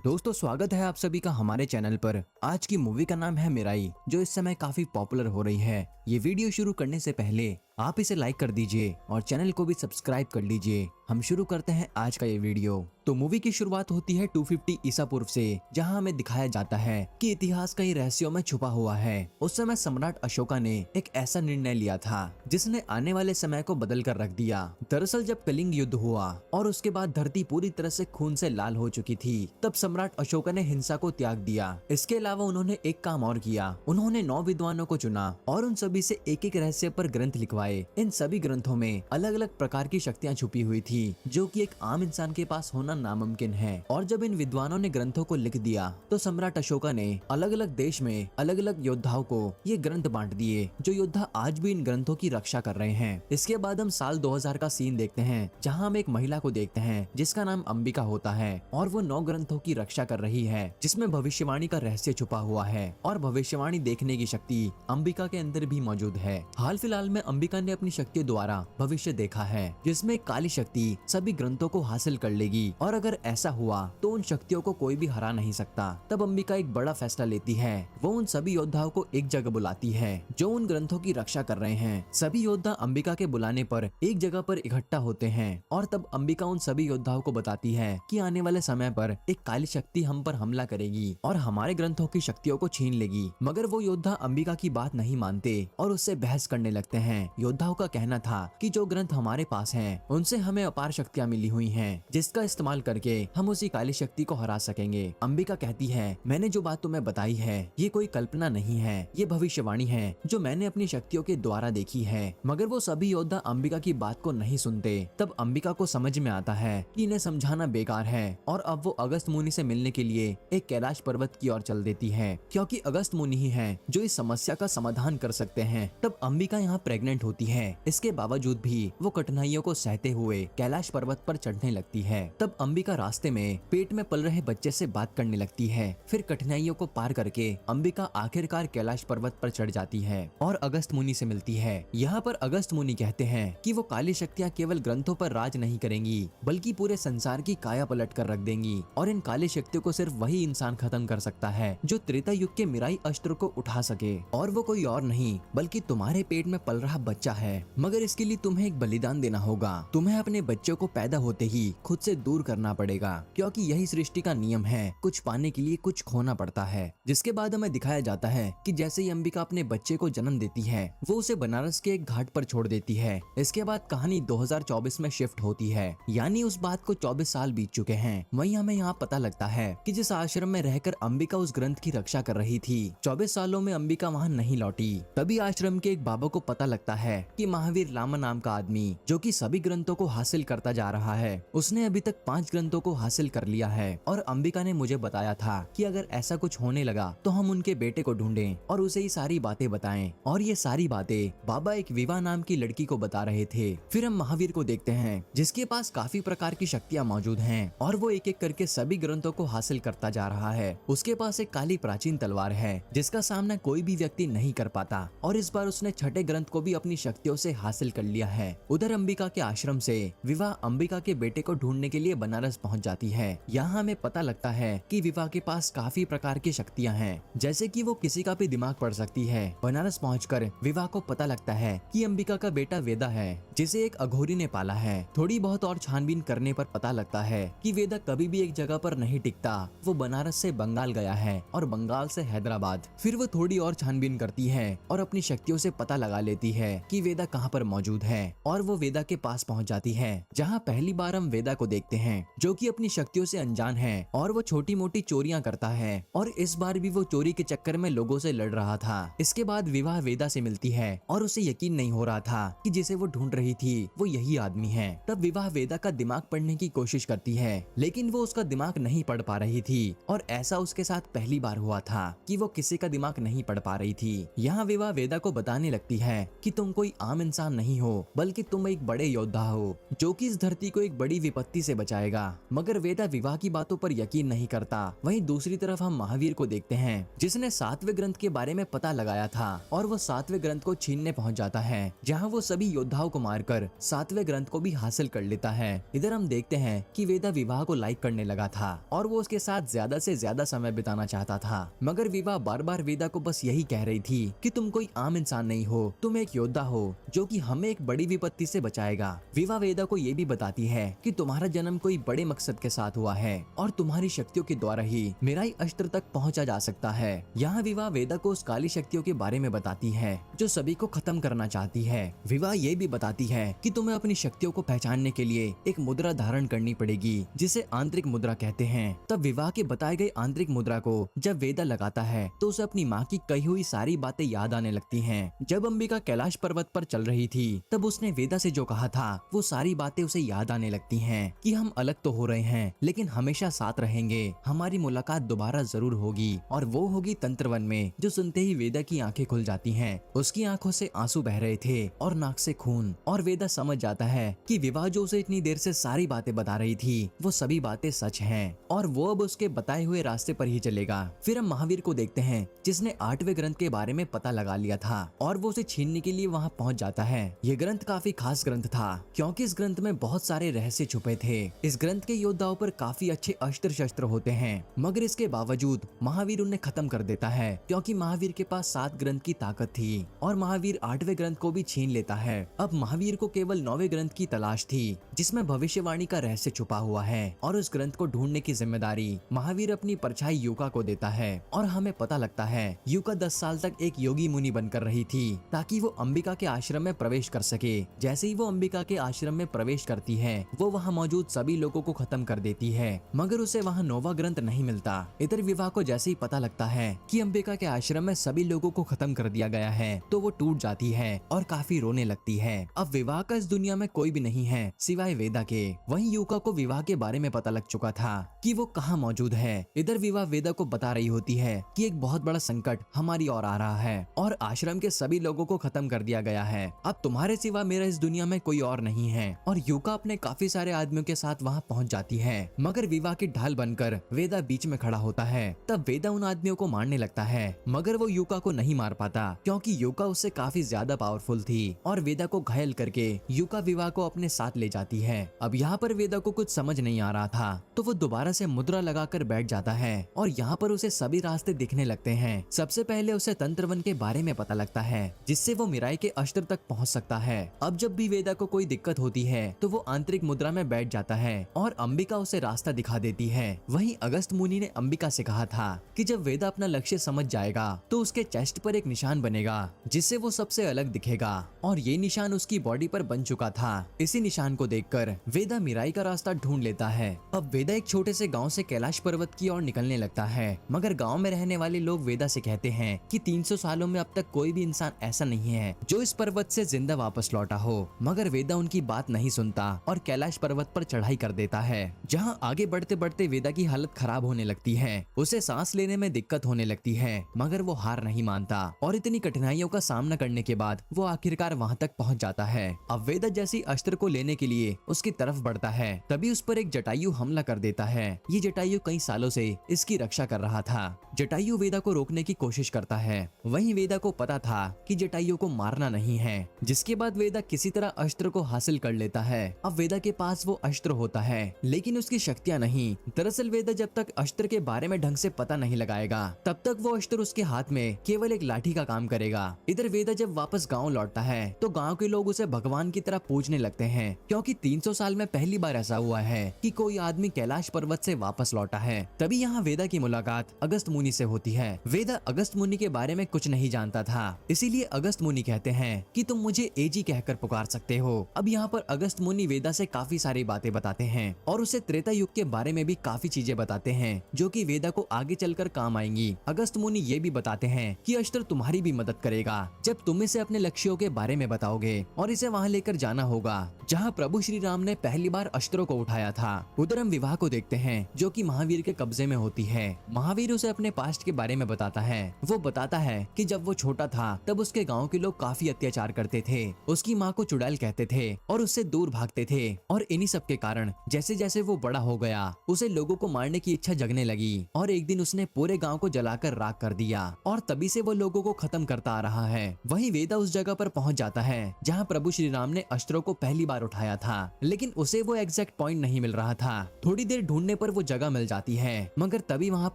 दोस्तों स्वागत है आप सभी का हमारे चैनल पर। आज की मूवी का नाम है मिराई, जो इस समय काफी पॉपुलर हो रही है। ये वीडियो शुरू करने से पहले आप इसे लाइक कर दीजिए और चैनल को भी सब्सक्राइब कर लीजिए। हम शुरू करते हैं आज का ये वीडियो। तो मूवी की शुरुआत होती है 250 ईसा पूर्व से, जहां हमें दिखाया जाता है कि इतिहास कई रहस्यों में छुपा हुआ है। उस समय सम्राट अशोका ने एक ऐसा निर्णय लिया था जिसने आने वाले समय को बदल कर रख दिया। दरअसल जब कलिंग युद्ध हुआ और उसके बाद धरती पूरी तरह से खून से लाल हो चुकी थी, तब सम्राट अशोका ने हिंसा को त्याग दिया। इसके अलावा उन्होंने एक काम और किया, उन्होंने 9 विद्वानों को चुना और उन सभी से एक एक रहस्य पर ग्रंथ लिखवाए। इन सभी ग्रंथों में अलग अलग प्रकार की शक्तियां छुपी हुई थी, जो कि एक आम इंसान के पास होना नामुमकिन है। और जब इन विद्वानों ने ग्रंथों को लिख दिया, तो सम्राट अशोका ने अलग अलग देश में अलग अलग योद्धाओं को ये ग्रंथ बांट दिए, जो योद्धा आज भी इन ग्रंथों की रक्षा कर रहे हैं। इसके बाद हम साल 2000 का सीन देखते हैं, जहाँ हम एक महिला को देखते हैं जिसका नाम अंबिका होता है और वो 9 ग्रंथों की रक्षा कर रही है, जिसमें भविष्यवाणी का रहस्य छुपा हुआ है और भविष्यवाणी देखने की शक्ति अंबिका के अंदर भी मौजूद है। हाल फिलहाल में अंबिका ने अपनी शक्तियों द्वारा भविष्य देखा है, जिसमें काली शक्ति सभी ग्रंथों को हासिल कर लेगी और अगर ऐसा हुआ तो उन शक्तियों को कोई भी हरा नहीं सकता। तब अंबिका एक बड़ा फैसला लेती है, वो उन सभी योद्धाओं को एक जगह बुलाती है जो उन ग्रंथों की रक्षा कर रहे हैं। सभी योद्धा अंबिका के बुलाने पर एक जगह पर इकट्ठा होते हैं और तब अंबिका उन सभी योद्धाओं को बताती है कि आने वाले समय पर एक काली शक्ति हम पर हमला करेगी और हमारे ग्रंथों की शक्तियों को छीन लेगी। मगर वो योद्धा अंबिका की बात नहीं मानते और उससे बहस करने लगते हैं। योद्धाओं का कहना था कि जो ग्रंथ हमारे पास हैं, उनसे हमें अपार शक्तियां मिली हुई हैं, जिसका इस्तेमाल करके हम उसी काली शक्ति को हरा सकेंगे। अंबिका कहती है, मैंने जो बात तुम्हें बताई है ये कोई कल्पना नहीं है, ये भविष्यवाणी है जो मैंने अपनी शक्तियों के द्वारा देखी है। मगर वो सभी योद्धा अंबिका की बात को नहीं सुनते। तब अंबिका को समझ में आता है कि इन्हें समझाना बेकार है और अब वो अगस्त मुनि से मिलने के लिए एक कैलाश पर्वत की ओर चल देती है, क्योंकि अगस्त मुनि ही है जो इस समस्या का समाधान कर सकते हैं। तब अंबिका यहाँ प्रेग्नेंट होती है। इसके बावजूद भी वो कठिनाइयों को सहते हुए कैलाश पर्वत पर चढ़ने लगती है। तब अंबिका रास्ते में पेट में पल रहे बच्चे से बात करने लगती है। फिर कठिनाइयों को पार करके अंबिका आखिरकार कैलाश पर्वत पर चढ़ जाती है और अगस्त मुनि से मिलती है। यहाँ पर अगस्त मुनि कहते हैं कि वो काली शक्तियाँ केवल ग्रंथों पर राज नहीं करेंगी, बल्कि पूरे संसार की काया पलट कर रख देंगी और इन काली शक्तियों को सिर्फ वही इंसान खत्म कर सकता है जो त्रेता युग के मिराई अस्त्र को उठा सके, और वो कोई और नहीं बल्कि तुम्हारे पेट में पल रहा बच्चा है। मगर इसके लिए तुम्हें एक बलिदान देना होगा। तुम्हें अपने बच्चों को पैदा होते ही खुद से दूर करना पड़ेगा, क्योंकि यही सृष्टि का नियम है, कुछ पाने के लिए कुछ खोना पड़ता है। जिसके बाद हमें दिखाया जाता है कि जैसे ही अंबिका अपने बच्चे को जन्म देती है, वो उसे बनारस के एक घाट पर छोड़ देती है। इसके बाद कहानी 2024 में शिफ्ट होती है, यानी उस बात को 24 साल बीत चुके हैं। वहीं हमें यहाँ पता लगता है कि जिस आश्रम में रहकर अंबिका उस ग्रंथ की रक्षा कर रही थी, 24 सालों में अंबिका वहाँ नहीं लौटी। तभी आश्रम के एक बाबा को पता लगता है कि महावीर लामा नाम का आदमी, जो कि सभी ग्रंथों को हासिल करता जा रहा है, उसने अभी तक 5 ग्रंथों को हासिल कर लिया है। और अंबिका ने मुझे बताया था कि अगर ऐसा कुछ होने लगा तो हम उनके बेटे को ढूंढें और उसे ये सारी बातें बताएं। और ये सारी बातें बाबा एक विवाह नाम की लड़की को बता रहे थे। फिर हम महावीर को देखते हैं, जिसके पास काफी प्रकार की शक्तियाँ मौजूद हैं और वो एक एक करके सभी ग्रंथों को हासिल करता जा रहा है। उसके पास एक काली प्राचीन तलवार है, जिसका सामना कोई भी व्यक्ति नहीं कर पाता, और इस बार उसने छठे ग्रंथ को भी अपनी शक्तियों से हासिल कर लिया है। उधर अंबिका के आश्रम से विवाह अंबिका के बेटे को ढूंढने के लिए बनारस पहुंच जाती है। यहाँ हमें पता लगता है कि विवाह के पास काफी प्रकार की शक्तियाँ हैं, जैसे कि वो किसी का भी दिमाग पढ़ सकती है। बनारस पहुंचकर विवाह को पता लगता है कि अंबिका का बेटा वेदा है, जिसे एक अघोरी ने पाला है। थोड़ी बहुत और छानबीन करने पर पता लगता है कि वेदा कभी भी एक जगह पर नहीं टिकता, वो बनारस से बंगाल गया है और बंगाल से हैदराबाद। फिर वो थोड़ी और छानबीन करती है और अपनी शक्तियों से पता लगा लेती है कि वेदा कहाँ पर मौजूद है, और वो वेदा के पास पहुंच जाती है, जहाँ पहली बार हम वेदा को देखते हैं, जो कि अपनी शक्तियों से अनजान है और वो छोटी मोटी चोरियां करता है, और इस बार भी वो चोरी के चक्कर में लोगों से लड़ रहा था। इसके बाद विवाह वेदा से मिलती है और उसे यकीन नहीं हो रहा था कि जिसे वो ढूंढ रही थी वो यही आदमी है। तब विवाह वेदा का दिमाग पढ़ने की कोशिश करती है, लेकिन वो उसका दिमाग नहीं पढ़ पा रही थी, और ऐसा उसके साथ पहली बार हुआ था कि वो किसी का दिमाग नहीं पढ़ पा रही थी। यहाँ विवाह वेदा को बताने लगती है कि तुमको कोई आम इंसान नहीं हो, बल्कि तुम एक बड़े योद्धा हो जो कि इस धरती को एक बड़ी विपत्ति से बचाएगा। मगर वेदा विवाह की बातों पर यकीन नहीं करता। वहीं दूसरी तरफ हम महावीर को देखते हैं, जिसने 7वें ग्रंथ के बारे में पता लगाया था और वो 7वें ग्रंथ को छीनने पहुंच जाता है, जहां वो सभी योद्धाओं को मारकर 7वें ग्रंथ को भी हासिल कर लेता है। इधर हम देखते हैं कि वेदा विवाह को लाइक करने लगा था और वो उसके साथ ज्यादा से ज्यादा समय बिताना चाहता था। मगर विवाह बार बार वेदा को बस यही कह रही थी कि तुम कोई आम इंसान नहीं हो, तुम एक योद्धा हो जो कि हमें एक बड़ी विपत्ति से बचाएगा। विवाह वेदा को ये भी बताती है कि तुम्हारा जन्म कोई बड़े मकसद के साथ हुआ है और तुम्हारी शक्तियों के द्वारा ही मिराई अस्त्र तक पहुंचा जा सकता है। यहाँ विवाह वेदा को उस काली शक्तियों के बारे में बताती है जो सभी को खत्म करना चाहती है। विवाह ये भी बताती है कि तुम्हें अपनी शक्तियों को पहचानने के लिए एक मुद्रा धारण करनी पड़ेगी, जिसे आंतरिक मुद्रा कहते हैं। तब विवाह के बताए गए आंतरिक मुद्रा को जब वेदा लगाता है तो उसे अपनी माँ की कही हुई सारी बातें याद आने लगती हैं। जब अंबिका कैलाश पर्वत पर चल रही थी तब उसने वेदा से जो कहा था वो सारी बातें उसे याद आने लगती हैं कि हम अलग तो हो रहे हैं लेकिन हमेशा साथ रहेंगे, हमारी मुलाकात दोबारा जरूर होगी और वो होगी तंत्रवन में। जो सुनते ही वेदा की आंखें खुल जाती हैं। उसकी आंखों से आंसू बह रहे थे और नाक से खून, और वेदा समझ जाता है कि विवाह जो उसे इतनी देर से सारी बातें बता रही थी वो सभी बातें सच हैं और वो अब उसके बताए हुए रास्ते पर ही चलेगा। फिर हम महावीर को देखते हैं, जिसने 8वें ग्रंथ के बारे में पता लगा लिया था और वो उसे छीनने के लिए वहाँ पहुँच जाता है। ये ग्रंथ काफी खास ग्रंथ था क्योंकि इस ग्रंथ में बहुत सारे रहस्य छुपे थे। इस ग्रंथ के योद्धाओं पर काफी अच्छे अस्त्र शस्त्र होते हैं, मगर इसके बावजूद महावीर उन्हें खत्म कर देता है क्योंकि महावीर के पास 7 ग्रंथ की ताकत थी और महावीर 8वें ग्रंथ को भी छीन लेता है। अब महावीर को केवल 9वें ग्रंथ की तलाश थी, जिसमें भविष्यवाणी का रहस्य छुपा हुआ है और उस ग्रंथ को ढूंढने की जिम्मेदारी महावीर अपनी परछाई यूका को देता है। और हमें पता लगता है यूका 10 साल तक एक योगी मुनि बनकर रही थी ताकि वो अंबिका के आश्रम में प्रवेश कर सके। जैसे ही वो अंबिका के आश्रम में प्रवेश करती है वो वहाँ मौजूद सभी लोगों को खत्म कर देती है, मगर उसे वहाँ 9वां ग्रंथ नहीं मिलता। इधर विवाह को जैसे ही पता लगता है कि अंबिका के आश्रम में सभी लोगों को खत्म कर दिया गया है तो वो टूट जाती है और काफी रोने लगती है। अब विवाह का इस दुनिया में कोई भी नहीं है सिवाय वेदा के। वहीं यूका को विवाह के बारे में पता लग चुका था कि वो कहाँ मौजूद है। इधर विवाह वेदा को बता रही होती है कि एक बहुत बड़ा संकट हमारी ओर आ रहा है और आश्रम के सभी लोगों को खत्म कर दिया गया है। अब तुम्हारे सिवा मेरा इस दुनिया में कोई और नहीं है। और यूका अपने काफी सारे आदमियों के साथ वहाँ पहुँच जाती है, मगर विवाह की ढाल बनकर वेदा बीच में खड़ा होता है। तब वेदा उन आदमियों को मारने लगता है, मगर वो यूका को नहीं मार पाता क्योंकि यूका उससे काफी ज्यादा पावरफुल थी और वेदा को घायल करके यूका विवाह को अपने साथ ले जाती है। अब यहाँ पर वेदा को कुछ समझ नहीं आ रहा था तो वो दोबारा से मुद्रा लगाकर बैठ जाता है और यहाँ पर उसे सभी रास्ते दिखने लगते हैं। सबसे पहले उसे तंत्रवन के बारे में पता लगता है, जिससे वो मिराई के अस्त्र तक पहुँच सकता है। अब जब भी वेदा को कोई दिक्कत होती है तो वो आंतरिक मुद्रा में बैठ जाता है और अंबिका उसे रास्ता दिखा देती है। वहीं अगस्त मुनि ने अंबिका से कहा था कि जब वेदा अपना लक्ष्य समझ जाएगा तो उसके चेस्ट पर एक निशान बनेगा जिससे वो सबसे अलग दिखेगा, और ये निशान उसकी बॉडी पर बन चुका था। इसी निशान को देखकर वेदा मिराई का रास्ता ढूंढ लेता है। अब वेदा एक छोटे से गांव से कैलाश पर्वत की ओर निकलने लगता है, मगर गांव में रहने वाले लोग वेदा से कहते हैं कि 300 सालों में अब तक कोई भी इंसान ऐसा नहीं है जो इस पर्वत से जिंदा वापस लौटा हो। मगर वेदा उनकी बात नहीं सुनता और कैलाश पर्वत पर चढ़ाई कर देता है, जहां आगे बढ़ते बढ़ते वेदा की हालत खराब होने लगती है। उसे सांस लेने में दिक्कत होने लगती है, मगर वो हार नहीं मानता और इतनी कठिनाइयों का सामना करने के बाद वो आखिरकार वहां तक पहुंच जाता है। अब वेदा जैसी अस्त्र को लेने के लिए उसकी तरफ बढ़ता है, तभी उस पर एक जटायु हमला कर देता है। ये जटायु कई सालों से इसकी रक्षा कर रहा था। जटायु वेदा को रोकने की कोशिश करता है। वहीं वेदा को पता था कि जटायु को मारना नहीं है, जिसके बाद वेदा किसी तरह अस्त्र को हासिल कर लेता है। अब वेदा के पास वो अस्त्र होता है, लेकिन उसकी शक्तियां नहीं। दरअसल वेदा जब तक अस्त्र के बारे में ढंग से पता नहीं लगाएगा तब तक वो अस्त्र उसके हाथ में केवल एक लाठी का काम करेगा। इधर वेदा जब वापस गाँव लौटता है तो गाँव के लोग उसे भगवान की तरह पूजने लगते हैं, क्योंकि 300 साल में पहली बार ऐसा हुआ है कि कोई आदमी कैलाश पर्वत से वापस लौटा है। तभी यहाँ वेदा की मुलाकात अगस्त मुनि से होती है। वेदा अगस्त मुनि के बारे में कुछ नहीं जानता था, इसीलिए अगस्त मुनि कहते हैं कि तुम मुझे एजी कहकर पुकार सकते हो। अब यहाँ पर अगस्त मुनि वेदा से काफी सारी बातें बताते हैं और उसे त्रेता युग के बारे में भी काफी चीजें बताते हैं जो कि वेदा को आगे चलकर काम आएंगी। अगस्त मुनि ये भी बताते हैं कि अस्त्र तुम्हारी भी मदद करेगा जब तुम इसे अपने लक्ष्यों के बारे में बताओगे और इसे वहाँ लेकर जाना होगा जहाँ प्रभु श्री राम ने पहली बार अस्त्रों को उठाया था। उधर हम विवाह को देखते हैं जो कि महावीर के कब्जे में होती है। महावीर उसे अपने पास्ट के बारे में बताता है। वो बताता है कि जब वो छोटा था तब उसके गाँव के लोग काफी काफी अत्याचार करते थे, उसकी माँ को चुड़ैल कहते थे और उससे दूर भागते थे। और इन्हीं सब के कारण जैसे जैसे वो बड़ा हो गया उसे लोगों को मारने की इच्छा जगने लगी और एक दिन उसने पूरे गांव को जलाकर राख कर दिया और तभी से वो लोगों को खत्म करता आ रहा है। वहीं वेदा उस जगह पर पहुंच जाता है जहां प्रभु श्री राम ने अस्त्रों को पहली बार उठाया था, लेकिन उसे वो एग्जैक्ट पॉइंट नहीं मिल रहा था। थोड़ी देर ढूंढने पर वो जगह मिल जाती है, मगर तभी वहाँ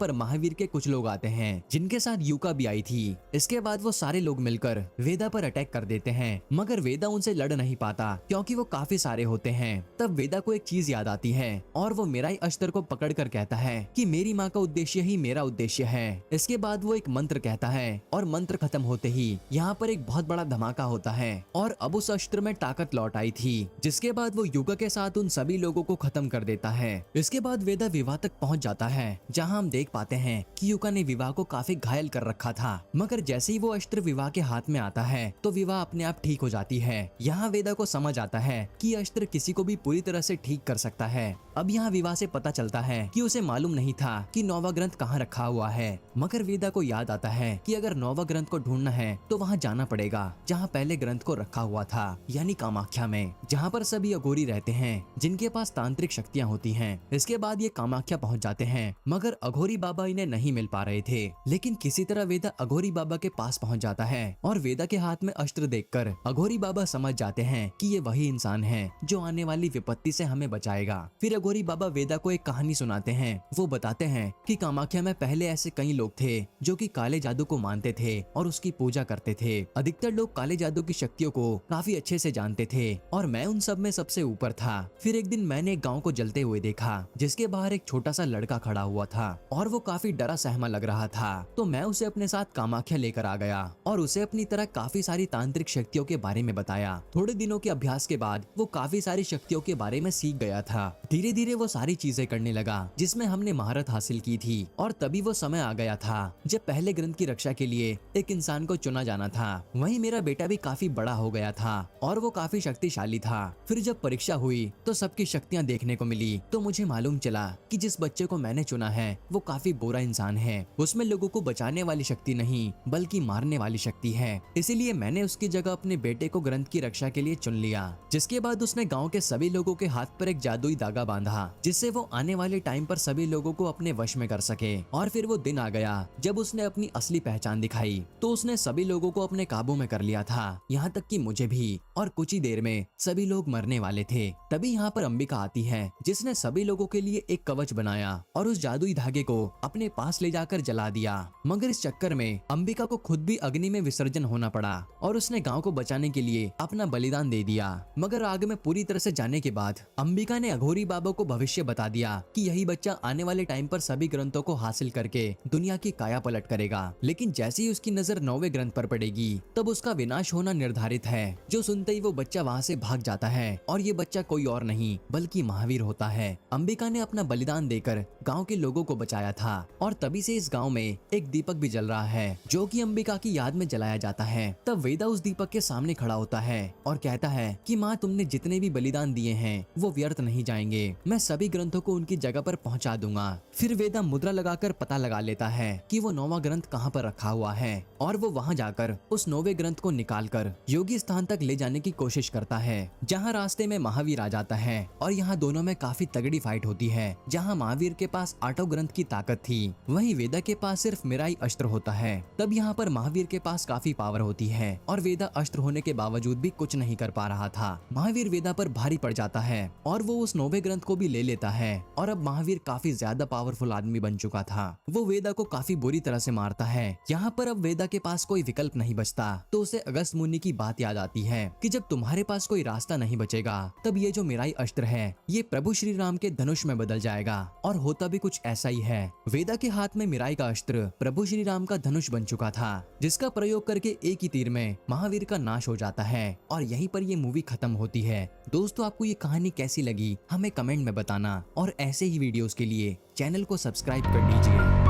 पर महावीर के कुछ लोग आते हैं जिनके साथ यूका भी आई थी। इसके बाद वो सारे लोग मिलकर वेदा पर अटैक कर देते हैं, मगर वेदा उनसे लड़ नहीं पाता क्योंकि वो काफी सारे होते हैं। तब वेदा को एक चीज याद आती है और वो मिराई अस्त्र को पकड़कर कहता है कि मेरी माँ का उद्देश्य ही मेरा उद्देश्य है। इसके बाद वो एक मंत्र कहता है और मंत्र खत्म होते ही यहाँ पर एक बहुत बड़ा धमाका होता है और अब उस अस्त्र में ताकत लौट आई थी, जिसके बाद वो युगा के साथ उन सभी लोगों को खत्म कर देता है। इसके बाद वेदा विवाह तक पहुंच जाता है जहां हम देख पाते हैं कि युका ने विवाह को काफी घायल कर रखा था, मगर जैसे ही वो अस्त्र विवाह के हाथ में आता है तो विवाह अपने आप ठीक हो जाती है। यहाँ वेदा को समझ आता है कि अस्त्र किसी को भी पूरी तरह से ठीक कर सकता है। अब यहाँ विवाह से पता चलता है कि उसे मालूम नहीं था कि नौवा ग्रंथ कहाँ रखा हुआ है, मगर वेदा को याद आता है कि अगर नौवा ग्रंथ को ढूंढना है तो वहाँ जाना पड़ेगा जहाँ पहले ग्रंथ को रखा हुआ था, यानी कामाख्या में, जहाँ पर सभी अघोरी रहते हैं जिनके पास तांत्रिक शक्तियाँ होती हैं। इसके बाद ये कामाख्या पहुँच जाते हैं, मगर अघोरी बाबा इन्हें नहीं मिल पा रहे थे, लेकिन किसी तरह वेदा अघोरी बाबा के पास पहुँच जाता है और वेदा के हाथ में अस्त्र देखकर अघोरी बाबा समझ जाते हैं कि ये वही इंसान है जो आने वाली विपत्ति से हमें बचाएगा। फिर अघोरी बाबा वेदा को एक कहानी सुनाते हैं। वो बताते हैं कि कामाख्या में पहले ऐसे कई लोग थे जो कि काले जादू को मानते थे और उसकी पूजा करते थे। अधिकतर लोग काले जादू की शक्तियों को काफी अच्छे से जानते थे और मैं उन सब में सबसे ऊपर था। फिर एक दिन मैंने एक गांव को जलते हुए देखा जिसके बाहर एक छोटा सा लड़का खड़ा हुआ था और वो काफी डरा सहमा लग रहा था, तो मैं उसे अपने साथ कामाख्या लेकर आ गया और उसे अपनी तरह काफी सारी तांत्रिक शक्तियों के बारे में बताया। थोड़े दिनों के अभ्यास के बाद वो काफी सारी शक्तियों के बारे में सीख गया था। धीरे धीरे वो सारी चीजें करने लगा जिसमें हमने महारत हासिल की थी और तभी वो समय आ गया था जब पहले ग्रंथ की रक्षा के लिए एक इंसान को चुना जाना था। वहीं मेरा बेटा भी काफी बड़ा हो गया था और वो काफी शक्तिशाली था। फिर जब परीक्षा हुई तो सबकी शक्तियां देखने को मिली, तो मुझे मालूम चला कि जिस बच्चे को मैंने चुना है वो काफी बुरा इंसान है। उसमें लोगों को बचाने वाली शक्ति नहीं बल्कि मारने वाली शक्ति है। इसीलिए मैंने उसकी जगह अपने बेटे को ग्रंथ की रक्षा के लिए चुन लिया। जिसके बाद उसने गाँव के सभी लोगों के हाथ पर एक जादुई धागा बांधा जिससे वो आने वाले टाइम पर सभी लोगों को अपने वश में कर सके। और फिर वो दिन आ गया जब उसने अपनी असली पहचान दिखाई, तो उसने सभी लोगों को अपने काबू में कर लिया था, यहाँ तक कि मुझे भी। और कुछ ही देर में सभी लोग मरने वाले थे। तभी यहाँ पर अंबिका आती है जिसने सभी लोगों के लिए एक कवच बनाया और उस जादुई धागे को अपने पास ले जाकर जला दिया। मगर इस चक्कर में अंबिका को खुद भी अग्नि में विसर्जन होना पड़ा और उसने गाँव को बचाने के लिए अपना बलिदान दे दिया। मगर आग में पूरी तरह से जाने के बाद अंबिका ने अघोरी बाबा को भविष्य बता दिया कि यही बच्चा आने वाले टाइम पर सभी ग्रंथों को हासिल करके दुनिया की काया पलट करेगा। लेकिन जैसे ही उसकी नजर 9वें ग्रंथ पर पड़ेगी तब उसका विनाश होना निर्धारित है। जो सुनते ही वो बच्चा वहाँ से भाग जाता है और ये बच्चा कोई और नहीं बल्कि महावीर होता है। अंबिका ने अपना बलिदान देकर गाँव के लोगों को बचाया था और तभी से इस गाँव में एक दीपक भी जल रहा है जो कि अंबिका की याद में जलाया जाता है। तब वेदा उस दीपक के सामने खड़ा होता है और कहता है कि माँ, तुमने जितने भी बलिदान दिए हैं वो व्यर्थ नहीं जाएंगे। मैं सभी ग्रंथों को उनकी जगह पर पहुंचा दूंगा। फिर वेदा मुद्रा लगाकर पता लगा लेता है कि वो 9वां ग्रंथ कहाँ पर रखा हुआ है और वो वहाँ जाकर उस 9वें ग्रंथ को निकालकर योगी स्थान तक ले जाने की कोशिश करता है, जहाँ रास्ते में महावीर आ जाता है और यहाँ दोनों में काफी तगड़ी फाइट होती है। जहाँ महावीर के पास 8 ग्रंथ की ताकत थी, वहीं वेदा के पास सिर्फ मिराई अस्त्र होता है। तब यहाँ पर महावीर के पास काफी पावर होती है और वेदा अस्त्र होने के बावजूद भी कुछ नहीं कर पा रहा था। महावीर वेदा पर भारी पड़ जाता है और वो उस 9वें ग्रंथ को भी ले लेता है और अब महावीर काफी ज्यादा पावरफुल आदमी बन चुका था। वो वेदा को काफी बुरी तरह से मारता है। यहाँ पर अब वेदा के पास कोई विकल्प नहीं बचता, तो उसे अगस्त मुनि की बात याद आती है कि जब तुम्हारे पास कोई रास्ता नहीं बचेगा तब ये जो मिराई अस्त्र है ये प्रभु श्री राम के धनुष में बदल जाएगा। और होता भी कुछ ऐसा ही है। वेदा के हाथ में मिराई का अस्त्र प्रभु श्री राम का धनुष बन चुका था, जिसका प्रयोग करके एक ही तीर में महावीर का नाश हो जाता है और यहीं पर ये मूवी खत्म होती है। दोस्तों, आपको ये कहानी कैसी लगी हमें कमेंट में बताना और ऐसे ही वीडियोस के लिए चैनल को सब्सक्राइब कर लीजिए।